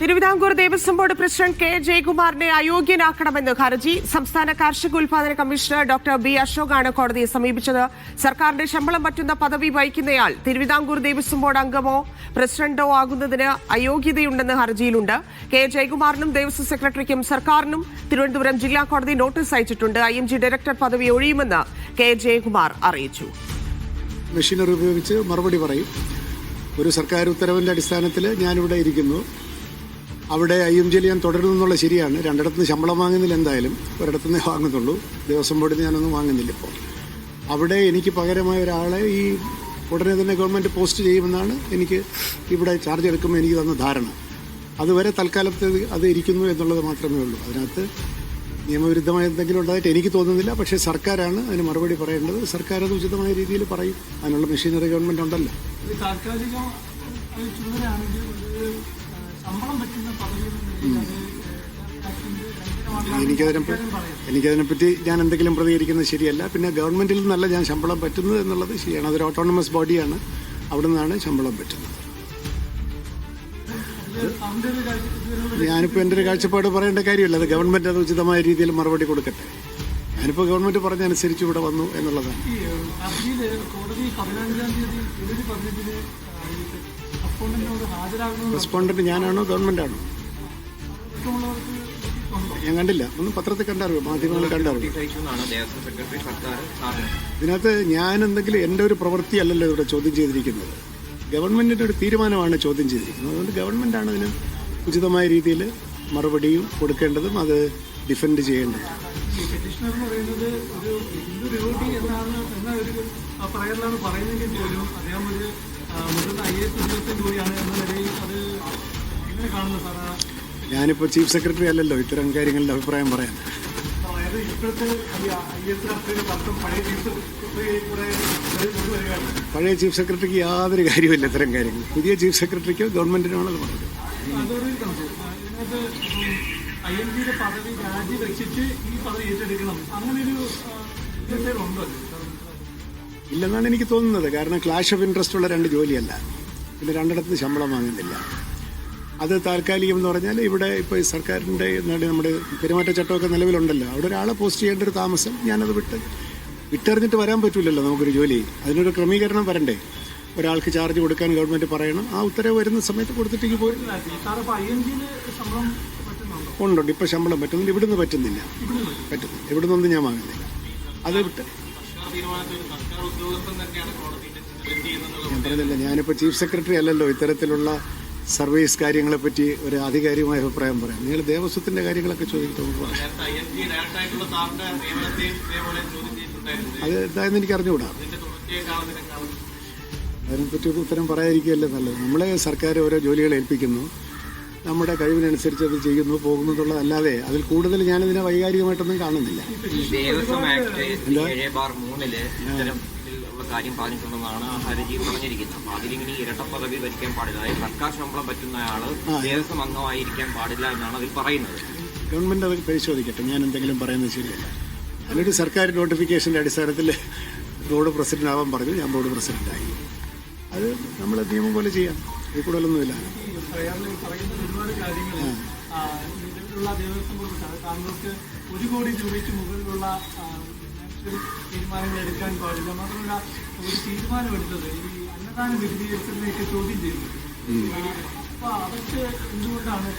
Thiruvithamkoor Devaswom board president K ജയകുമാറിനെ അയോഗ്യനാക്കണമെന്ന് ഹർജി. സംസ്ഥാന കാർഷിക ഉൽപാദന കമ്മീഷണർ ഡോക്ടർ ബി അശോകാണ് കോടതിയെ സമീപിച്ചത്. സർക്കാരിന്റെ ശമ്പളം പറ്റുന്ന പദവി വഹിക്കുന്നയാൾ തിരുവിതാംകൂർ ദേവസ്വം ബോർഡ് അംഗമോ പ്രസിഡന്റോ ആകുന്നതിന് അയോഗ്യതയുണ്ടെന്ന് ഹർജിയിലുണ്ട്. കെ ജയകുമാറിനും ദേവസ്വം സെക്രട്ടറിക്കും സർക്കാരിനും തിരുവനന്തപുരം ജില്ലാ കോടതി നോട്ടീസ് അയച്ചിട്ടുണ്ട്. IMG ഡയറക്ടർ പദവി ഒഴിയുമെന്ന് കെ ജയകുമാർ അറിയിച്ചു. മെഷീനറി ഉപയോഗിച്ച് മറുപടി പറയും. ഒരു സർക്കാർ ഉത്തരവിന്റെ അടിസ്ഥാനത്തിൽ ഞാനിവിടെ ഇരിക്കുന്നു. അവിടെ IMGയിൽ ഞാൻ തുടരുന്നുള്ള ശരിയാണ്. രണ്ടിടത്തുനിന്ന് ശമ്പളം വാങ്ങുന്നില്ല, എന്തായാലും ഒരിടത്തുനിന്നേ വാങ്ങുന്നുള്ളൂ. ദേവസ്വം ബോർഡിൽ ഞാനൊന്നും വാങ്ങുന്നില്ല. ഇപ്പോൾ അവിടെ എനിക്ക് പകരമായ ഒരാളെ ഈ ഉടനെ തന്നെ ഗവൺമെൻറ് പോസ്റ്റ് ചെയ്യുമെന്നാണ് എനിക്ക് ഇവിടെ ചാർജ് എടുക്കുമ്പോൾ എനിക്ക് തന്ന ധാരണ. അതുവരെ തൽക്കാലത്ത് അത് ഇരിക്കുന്നു എന്നുള്ളത് മാത്രമേ ഉള്ളൂ. അതിനകത്ത് നിയമവിരുദ്ധമായ എന്തെങ്കിലും ഉണ്ടായിട്ട് എനിക്ക് തോന്നുന്നില്ല. പക്ഷേ സർക്കാരാണ് അതിന് മറുപടി പറയേണ്ടത്. സർക്കാർ അത് ഉചിതമായ രീതിയിൽ പറയും. അതിനുള്ള മെഷീനറി ഗവൺമെൻറ് ഉണ്ടല്ലോ. എനിക്കതിനെപ്പറ്റി ഞാൻ എന്തെങ്കിലും പ്രതികരിക്കുന്നത് ശരിയല്ല. പിന്നെ ഗവൺമെന്റിൽ നിന്നല്ല ഞാൻ ശമ്പളം പറ്റുന്നത് എന്നുള്ളത് ശരിയാണ്. അതൊരു ഓട്ടോണമസ് ബോഡിയാണ്. അവിടെ നിന്നാണ് ശമ്പളം പറ്റുന്നത്. ഞാനിപ്പോൾ എൻ്റെ ഒരു കാഴ്ചപ്പാട് പറയേണ്ട കാര്യമില്ല. അത് ഗവൺമെന്റ് അത് ഉചിതമായ രീതിയിൽ മറുപടി കൊടുക്കട്ടെ. ഞാനിപ്പോൾ ഗവൺമെന്റ് പറഞ്ഞനുസരിച്ച് ഇവിടെ വന്നു എന്നുള്ളതാണ്. റെസ്പോണ്ടന്റ് ഞാനാണോ ഗവൺമെന്റാണോ? ഞാൻ കണ്ടില്ല. ഒന്ന് പത്രത്തിൽ കണ്ടറിയോ, മാധ്യമങ്ങൾ കണ്ടറിയോ? ഇതിനകത്ത് ഞാൻ എന്തെങ്കിലും എൻ്റെ ഒരു പ്രവൃത്തി അല്ലല്ലോ ഇവിടെ ചോദ്യം ചെയ്തിരിക്കുന്നത്. ഗവൺമെന്റിന്റെ ഒരു തീരുമാനമാണ് ചോദ്യം ചെയ്തിരിക്കുന്നത്. അതുകൊണ്ട് ഗവൺമെന്റാണ് അതിന് ഉചിതമായ രീതിയിൽ മറുപടിയും കൊടുക്കേണ്ടതും അത് ഡിഫെൻഡ് ചെയ്യേണ്ടതും. ഞാനിപ്പോൾ ചീഫ് സെക്രട്ടറി അല്ലല്ലോ ഇത്തരം കാര്യങ്ങളുടെ അഭിപ്രായം പറയാൻ. പഴയ ചീഫ് സെക്രട്ടറിക്ക് യാതൊരു കാര്യമില്ല ഇത്തരം കാര്യങ്ങൾ. പുതിയ ചീഫ് സെക്രട്ടറിക്കോ ഗവൺമെന്റിനാണ് അത് പറഞ്ഞത്. ഇല്ലെന്നാണ് എനിക്ക് തോന്നുന്നത്. കാരണം ക്ലാഷ് ഓഫ് ഇൻട്രസ്റ്റ് ഉള്ള രണ്ട് ജോലിയല്ല. പിന്നെ രണ്ടിടത്ത് ശമ്പളം വാങ്ങുന്നില്ല. അത് താൽക്കാലികം എന്ന് പറഞ്ഞാൽ ഇവിടെ ഇപ്പോൾ സർക്കാരിൻ്റെ നമ്മുടെ പെരുമാറ്റച്ചട്ടമൊക്കെ നിലവിലുണ്ടല്ലോ. അവിടെ ഒരാളെ പോസ്റ്റ് ചെയ്യേണ്ട ഒരു താമസം. ഞാനത് വിട്ടെറിഞ്ഞിട്ട് വരാൻ പറ്റില്ലല്ലോ നമുക്കൊരു ജോലി. അതിനൊരു ക്രമീകരണം വരണ്ടേ. ഒരാൾക്ക് ചാർജ് കൊടുക്കാൻ ഗവൺമെന്റ് പറയണം. ആ ഉത്തരവ് വരുന്ന സമയത്ത് കൊടുത്തിട്ടേക്ക് പോയി. ഉണ്ട്. ഇപ്പം ശമ്പളം പറ്റുന്നുണ്ട്. ഇവിടുന്ന് പറ്റുന്നില്ല. ഇവിടുന്നൊന്നും ഞാൻ വാങ്ങുന്നില്ല. അത് വിട്ട് ഞാൻ പറഞ്ഞില്ല. ഞാനിപ്പോൾ ചീഫ് സെക്രട്ടറി അല്ലല്ലോ ഇത്തരത്തിലുള്ള സർവീസ് കാര്യങ്ങളെപ്പറ്റി ഒരു ആധികാരികമായ അഭിപ്രായം പറയാം. നിങ്ങൾ ദേവസ്വത്തിന്റെ കാര്യങ്ങളൊക്കെ ചോദിച്ചിട്ട് അത് എന്തായെന്ന് എനിക്ക് അറിഞ്ഞുകൂടാ. അതിനെപ്പറ്റി ഉത്തരം പറയാതിരിക്കുകയല്ലേ നല്ലത്. നമ്മളെ സർക്കാർ ഓരോ ജോലികൾ ഏൽപ്പിക്കുന്നു. നമ്മുടെ കഴിവിനനുസരിച്ച് അത് ചെയ്യുന്നു പോകുന്നതുള്ളതല്ലാതെ അതിൽ കൂടുതൽ ഞാനിതിനെ വൈകാരികമായിട്ടൊന്നും കാണുന്നില്ല. കാര്യം പറഞ്ഞിട്ടുണ്ടെന്നാണ് ഹർജിയിൽ പറഞ്ഞിരിക്കുന്നത്. അപ്പൊ അതിലിങ്ങനെ ഇരട്ട പദവി ഭരിക്കാൻ പാടില്ല, അതായത് സർക്കാർ ശമ്പളം പറ്റുന്നയാള് ദേവസ്വം അംഗമായിരിക്കാൻ പാടില്ല എന്നാണ് അതിൽ പറയുന്നത്. ഗവൺമെന്റ് അത് പരിശോധിക്കട്ടെ. ഞാൻ എന്തെങ്കിലും പറയുന്നത് ശരിയല്ല. അതിനൊരു സർക്കാർ നോട്ടിഫിക്കേഷന്റെ അടിസ്ഥാനത്തിൽ ബോർഡ് പ്രസിഡന്റ് ആവാൻ പറഞ്ഞു. ഞാൻ ബോർഡ് പ്രസിഡന്റായി. അത് നമ്മൾ നിയമം പോലെ ചെയ്യാം. ഇതിൽ കൂടുതലൊന്നുമില്ല. ഒരു കോടി രൂപയ്ക്ക് മുകളിലുള്ള തീരുമാനങ്ങൾ എടുക്കാൻ പാടില്ല. മാത്രമല്ല ഒരു തീരുമാനമെടുത്തത് ഈ അന്നദാന വിരുദ്ധീകരണത്തിനെയൊക്കെ ചോദ്യം ചെയ്തു. അപ്പൊ അതൊക്കെ എന്തുകൊണ്ടാണ്?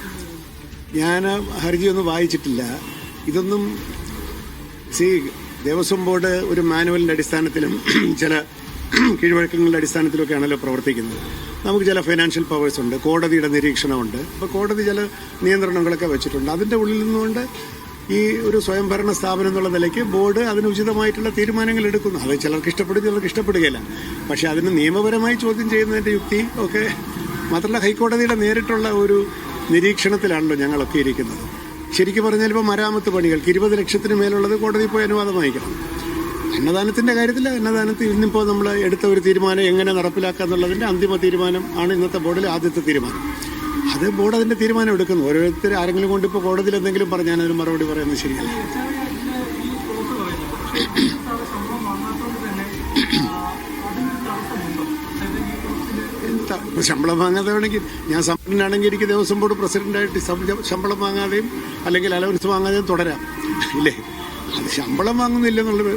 ഞാൻ ഹർജി ഒന്നും വായിച്ചിട്ടില്ല. ഇതൊന്നും ദേവസ്വം ബോർഡ് ഒരു മാനുവലിന്റെ അടിസ്ഥാനത്തിലും ചില കീഴ്വഴക്കങ്ങളുടെ അടിസ്ഥാനത്തിലൊക്കെയാണല്ലോ പ്രവർത്തിക്കുന്നത്. നമുക്ക് ചില ഫൈനാൻഷ്യൽ പവേഴ്സ് ഉണ്ട്. കോടതിയുടെ നിരീക്ഷണമുണ്ട്. അപ്പോൾ കോടതി ചില നിയന്ത്രണങ്ങളൊക്കെ വെച്ചിട്ടുണ്ട്. അതിൻ്റെ ഉള്ളിൽ നിന്നുകൊണ്ട് ഈ ഒരു സ്വയംഭരണ സ്ഥാപനം എന്നുള്ള നിലയ്ക്ക് ബോർഡ് അതിന് ഉചിതമായിട്ടുള്ള തീരുമാനങ്ങൾ എടുക്കുന്നു. അത് ചിലർക്ക് ഇഷ്ടപ്പെടും, ചിലർക്ക് ഇഷ്ടപ്പെടുകയില്ല. പക്ഷെ അതിന് നിയമപരമായി ചോദ്യം ചെയ്യുന്നതിൻ്റെ യുക്തി ഒക്കെ മാത്രമല്ല ഹൈക്കോടതിയുടെ നേരിട്ടുള്ള ഒരു നിരീക്ഷണത്തിലാണല്ലോ ഞങ്ങളൊക്കെ ഇരിക്കുന്നത്. ശരിക്കും പറഞ്ഞാൽ ഇപ്പോൾ മരാമത്ത് പണികൾക്ക് 20 ലക്ഷത്തിന് മേലുള്ളത് കോടതി പോയി അനുവാദം വാങ്ങിക്കണം. അന്നദാനത്തിൻ്റെ കാര്യത്തിൽ അന്നദാനത്തിൽ ഇന്നിപ്പോൾ നമ്മൾ എടുത്ത ഒരു തീരുമാനം എങ്ങനെ നടപ്പിലാക്കുക എന്നുള്ളതിൻ്റെ അന്തിമ തീരുമാനം ആണ് ഇന്നത്തെ ബോർഡിലെ ആദ്യത്തെ തീരുമാനം. അത് ബോർഡ് അതിന്റെ തീരുമാനം എടുക്കുന്നു. ഓരോരുത്തർ ആരെങ്കിലും കൊണ്ട് ഇപ്പോൾ കോടതിയിൽ എന്തെങ്കിലും പറഞ്ഞാൽ അതിന് മറുപടി പറയുന്നത് ശരിയല്ല. ശമ്പളം വാങ്ങാതെ വേണമെങ്കിൽ ഞാൻ സമ്പന്നനാണെങ്കിൽ എനിക്ക് ദേവസ്വം ബോർഡ് പ്രസിഡന്റായിട്ട് ശമ്പളം വാങ്ങാതെയും അല്ലെങ്കിൽ അലവൻസ് വാങ്ങാതെയും തുടരാം ഇല്ലേ? അത് ശമ്പളം വാങ്ങുന്നില്ലെന്നുള്ളത്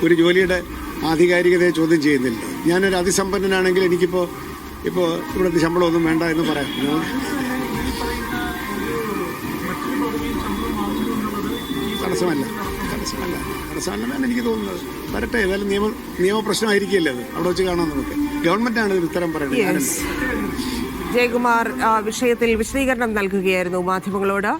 ഒരു ജോലിയുടെ ആധികാരികതയെ ചോദ്യം ചെയ്യുന്നില്ല. ഞാനൊരു അതിസമ്പന്നനാണെങ്കിൽ എനിക്കിപ്പോൾ ഇവിടുത്തെ ശമ്പളമൊന്നും വേണ്ട എന്ന് പറയാം. തടസ്സമല്ലെന്നാണ് എനിക്ക് തോന്നുന്നത്. വരട്ടെ, ഏതായാലും നിയമപ്രശ്നമായിരിക്കില്ല അത്. അവിടെ വെച്ച് കാണാം നമുക്ക്. ഗവൺമെന്റാണ് ഇതിന് ഉത്തരം പറയുന്നത്. ജയകുമാർ വിഷയത്തിൽ വിശദീകരണം നൽകുകയായിരുന്നു മാധ്യമങ്ങളോട്.